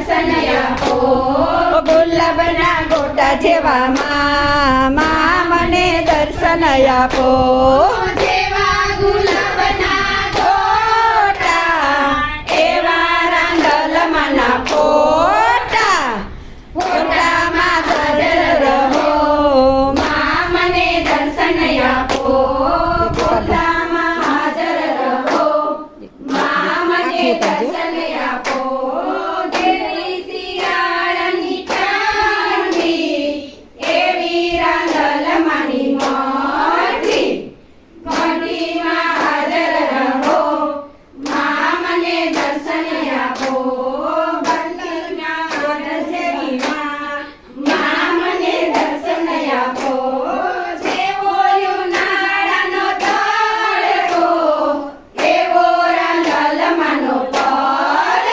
દર્શન આપો ગુલાબના ગોટા જેવા માં મને દર્શન આપો જેવા ગુલાબના ગોટા એવા રાંદલમાં નાખો